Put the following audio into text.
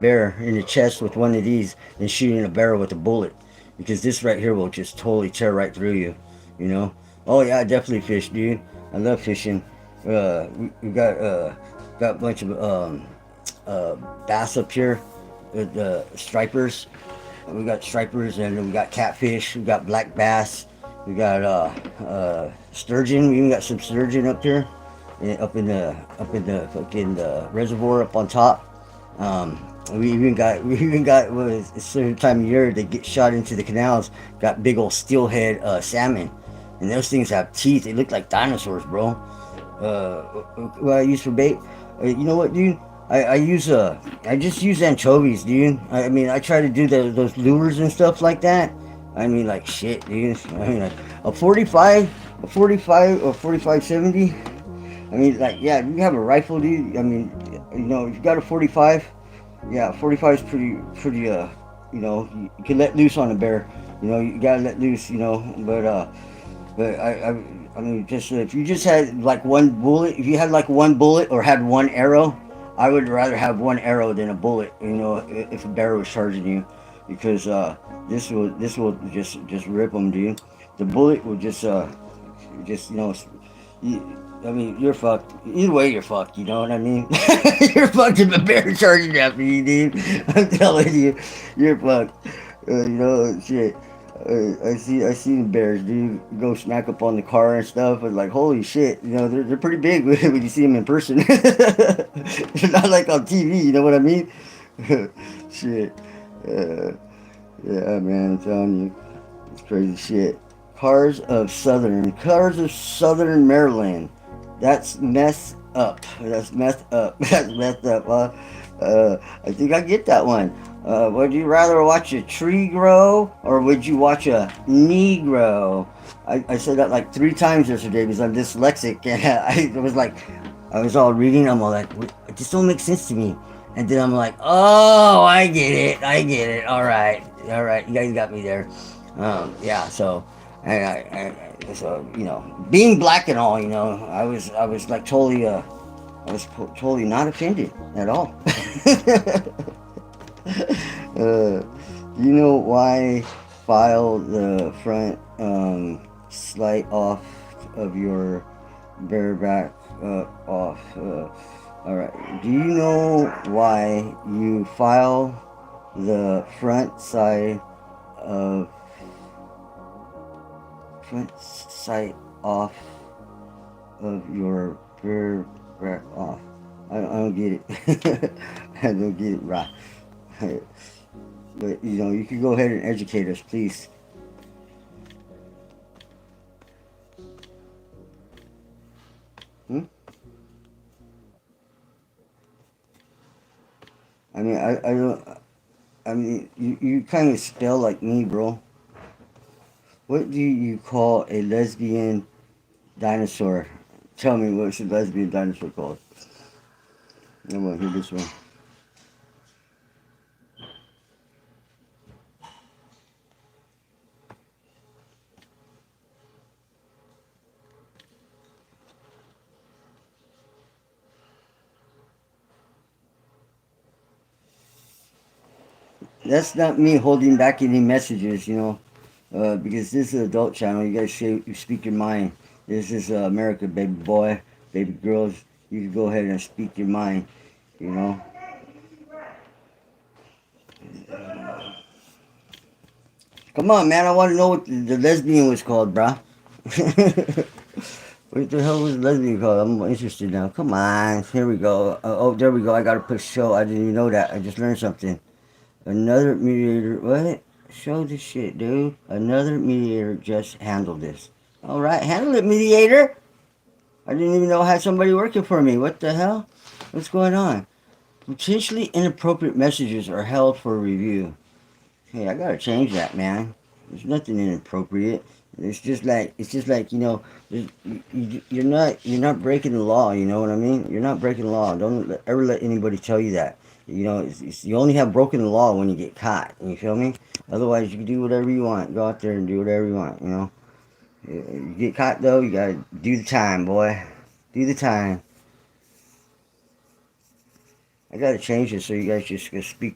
bear in the chest with one of these than shooting a bear with a bullet, because this right here will just totally tear right through you. You know. Oh yeah, I definitely fish, dude. I love fishing. We got a bunch of uh, bass up here, the stripers. We got stripers, and we got catfish. We got black bass. We got sturgeon. We even got some sturgeon up here, up in the fucking reservoir up on top. We even got what is a certain time of year they get shot into the canals. Got big old steelhead salmon, and those things have teeth. They look like dinosaurs, bro. Uh, what I use for bait. You know what, dude? I just use anchovies, dude. I mean, I try to do those lures and stuff like that. I mean, like shit, dude. I mean, like a 45, a 45 or 45-70. I mean, like, yeah, if you have a rifle, dude. I mean, if you got a 45, yeah, 45 is pretty. You can let loose on a bear. You gotta let loose. But I mean, just if you just had like one bullet, if you had like one bullet or had one arrow, I would rather have one arrow than a bullet. If a bear was charging you, because this will just rip them, dude. The bullet will just I mean, you're fucked. Either way, you're fucked. You know what I mean? You're fucked if a bear charging after you, dude. I'm telling you, you're fucked. Shit. I see the bears, dude, go smack up on the car and stuff, and like, holy shit, they're pretty big when you see them in person. They're not like on TV, you know what I mean? Shit. Uh, yeah, man, I'm telling you, it's crazy shit. Cars of Southern Maryland. That's messed up. That's messed up. That's messed up. I think I get that one. Would you rather watch a tree grow or would you watch a Negro? I said that like 3 times yesterday because I'm dyslexic. And I was all reading. I'm all like, it just don't make sense to me. And then I'm like, oh, I get it. I get it. All right. All right. You guys got me there. Yeah. So being black and all, I was like totally not offended at all. Do you know why file the front slight off of your bareback off? All right. Do you know why you file the of front sight off of your bareback off? I don't get it. I don't get it right. But you can go ahead and educate us, please. Hmm? I mean, I don't. I mean, you kind of spell like me, bro. What do you call a lesbian dinosaur? Tell me what's a lesbian dinosaur called. I'm gonna hear this one. That's not me holding back any messages, because this is an adult channel. You guys you speak your mind. This is America, baby boy, baby girls. You can go ahead and speak your mind, you know. Come on, man. I want to know what the lesbian was called, bruh. What the hell was lesbian called? I'm interested now. Come on. Here we go. Oh, there we go. I got to push show. I didn't even know that. I just learned something. Another mediator. What? Show the shit, dude. Another mediator just handled this. All right. Handle it, mediator. I didn't even know I had somebody working for me. What the hell? What's going on? Potentially inappropriate messages are held for review. Hey, I gotta change that, man. There's nothing inappropriate. It's just like you're not breaking the law. You know what I mean? You're not breaking the law. Don't ever let anybody tell you that. You only have broken the law when you get caught. You feel me? Otherwise, you can do whatever you want. Go out there and do whatever you want. You get caught though, you gotta do the time, boy. Do the time. I gotta change it so you guys just speak